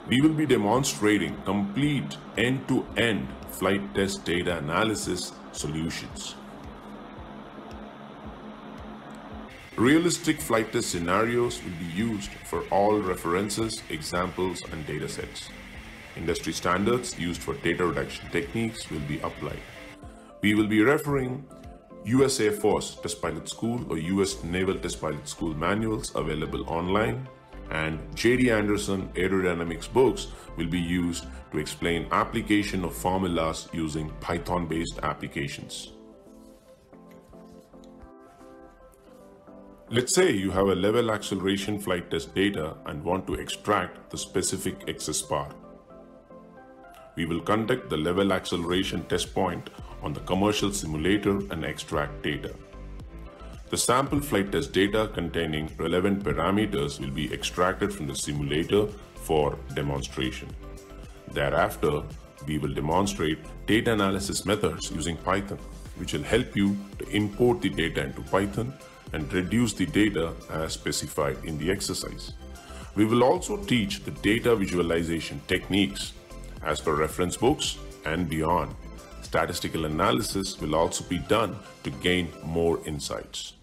We will be demonstrating complete end-to-end flight test data analysis solutions. Realistic flight test scenarios will be used for all references, examples, and datasets. Industry standards used for data reduction techniques will be applied. We will be referring US Air Force Test Pilot School or US Naval Test Pilot School manuals available online, and J.D. Anderson aerodynamics books will be used to explain application of formulas using Python-based applications. Let's say you have a level acceleration flight test data and want to extract the specific excess power. We will conduct the level acceleration test point on the commercial simulator and extract data. The sample flight test data containing relevant parameters will be extracted from the simulator for demonstration. Thereafter, we will demonstrate data analysis methods using Python, which will help you to import the data into Python and reduce the data as specified in the exercise. We will also teach the data visualization techniques as per reference books and beyond. Statistical analysis will also be done to gain more insights.